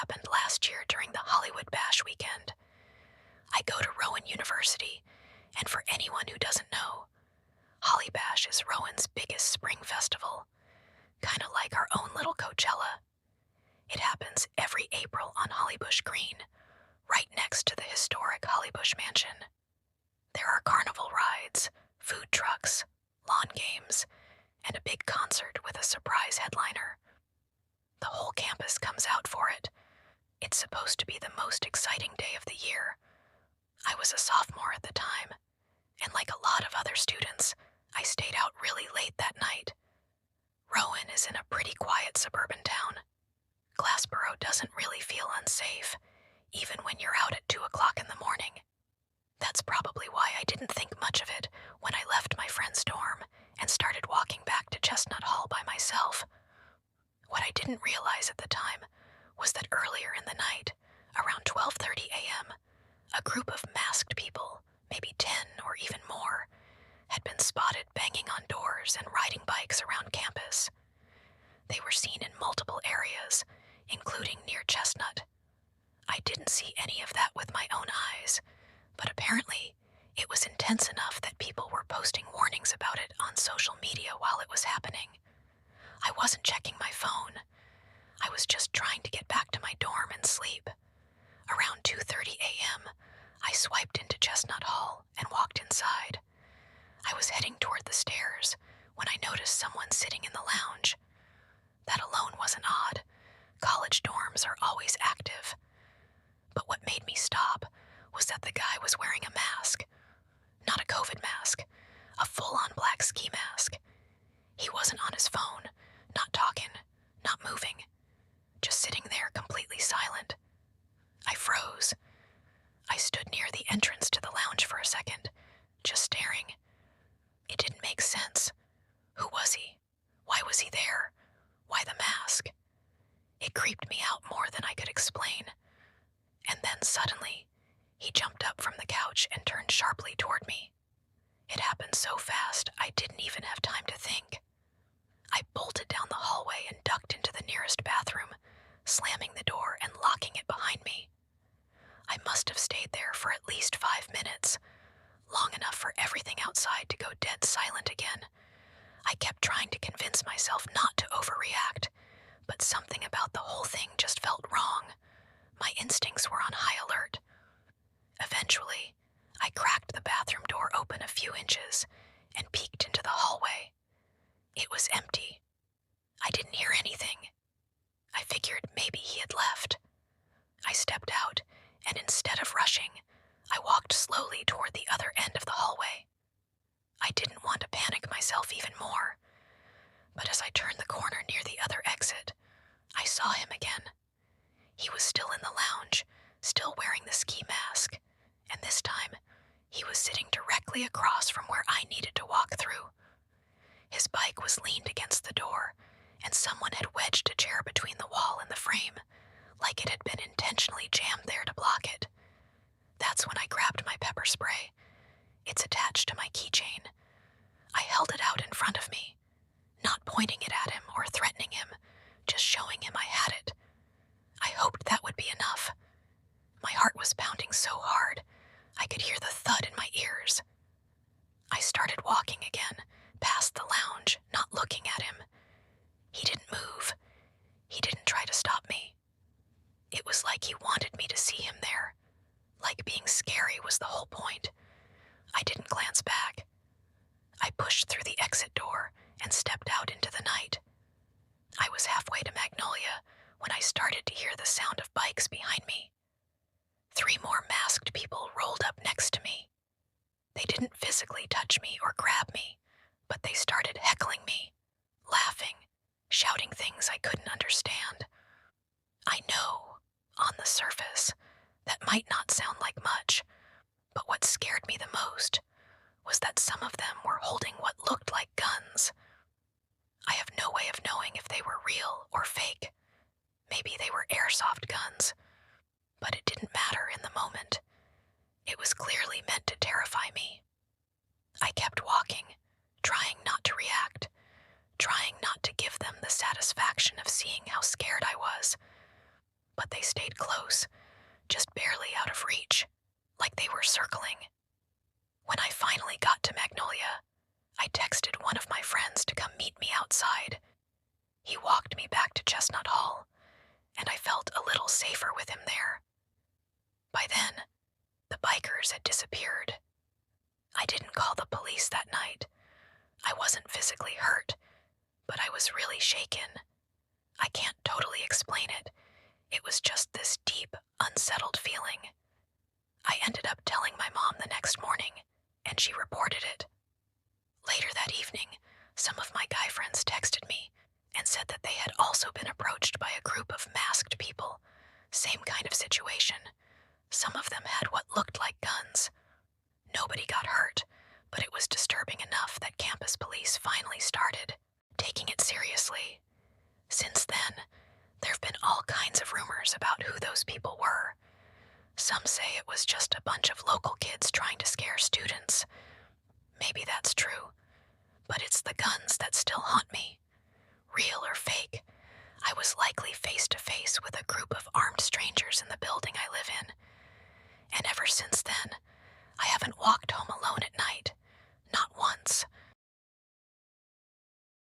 happened last year during the Hollybash weekend. I go to Rowan University, and for anyone who doesn't know, Hollybash is Rowan's biggest spring festival, kind of like our own little Coachella. It happens every April on Hollybush Green, right next to the historic Hollybush Mansion. There are carnival rides, food trucks, lawn games, and a big concert with a surprise headliner. The whole campus comes out for it. It's supposed to be the most exciting day of the year. I was a sophomore at the time, and like a lot of other students, I stayed out really late that night. Rowan is in a pretty quiet suburban town. Glassboro doesn't really feel unsafe, even when you're out at 2 o'clock in the morning. That's probably why I didn't think much of it when I left my friend's dorm and started walking back to Chestnut Hall by myself. What I didn't realize at the time was that earlier in the night, around 12:30 a.m., a group of masked people, maybe 10 or even more, had been spotted banging on doors and riding bikes around campus. They were seen in multiple areas, including near Chestnut. I didn't see any of that with my own eyes, but apparently it was intense enough that people were posting warnings about it on social media while it was happening. I wasn't checking my phone. I was just trying to get back to my dorm and sleep. Around 2:30 a.m., I swiped into Chestnut Hall and walked inside. I was heading toward the stairs when I noticed someone sitting in the lounge. That alone wasn't odd. College dorms are always active. But what made me stop was that the guy was wearing a mask. Not a COVID mask, a full-on black ski mask. He wasn't on his phone, not talking, not moving, just sitting there completely silent. I froze. I stood near the entrance to the lounge for a second, just staring. It didn't make sense. Who was he? Why was he there? Why the mask? It creeped me out more than I could explain. And then suddenly, he jumped up from the couch and turned sharply toward me. It happened so fast, I didn't even have time to think. I bolted down the hallway and ducked into the nearest bathroom, slamming the door and locking it behind me. I must have stayed there for at least 5 minutes, long enough for everything outside to go dead silent again. I kept trying to convince myself not to overreact, but something about the whole thing just felt wrong. My instincts were on high alert. Eventually, I cracked the bathroom door open a few inches and peeked into the hallway. It was empty. I didn't hear anything. I figured maybe he had left. I stepped out, and instead of rushing, I walked slowly toward the other end of the hallway. I didn't want to panic myself even more, but as I turned the corner near the other exit, I saw him again. He was still in the lounge, still wearing the ski mask, and this time, he was sitting directly across from where I needed to walk through. His bike was leaned against the door, and someone had wedged a chair between the wall and the frame, like it had been intentionally jammed there to block it. That's when I grabbed my pepper spray. It's attached to my keychain. I held it out in front of me, not pointing it at him or threatening him, just showing him I had it. I hoped that would be enough. My heart was pounding so hard, I could hear the thud in my ears. I started walking again, past the lounge, not looking at him. He didn't move. He didn't try to stop me. It was like he wanted me to see him there. Like being scary was the whole point. I didn't glance back. I pushed through the exit door and stepped out into the night. I was halfway to Magnolia when I started to hear the sound of bikes behind me. 3 more masked people rolled up next to me. They didn't physically touch me or grab me, but they started heckling me, laughing, shouting things I couldn't understand. I know, on the surface, that might not sound like much, but what scared me the most was that some of them were holding what looked like guns. I have no way of knowing if they were real or fake. Maybe they were airsoft guns, but it didn't matter in the moment. It was clearly meant to terrify me. I kept walking, trying not to react, trying not to give them the satisfaction of seeing how scared I was. but they stayed close, just barely out of reach, like they were circling. When I finally got to Magnolia, I texted one of my friends to come meet me outside. He walked me back to Chestnut Hall, and I felt a little safer with him there. By then, the bikers had disappeared. I didn't call the police that night. I wasn't physically hurt, but I was really shaken. I can't totally explain it. It was just this deep, unsettled feeling. I ended up telling my mom the next morning, and she reported it. Later that evening, some of my guy friends texted me and said that they had also been approached by a group of masked people. Same kind of situation. Some of them had what looked like guns. Nobody got hurt, but it was disturbing enough that campus police finally started taking it seriously. Since then, there have been all kinds of rumors about who those people were. Some say it was just a bunch of local kids trying to scare students. Maybe that's true, but it's the guns that still haunt me. Real or fake, I was likely face to face with a group of armed strangers in the building I live in. And ever since then, I haven't walked home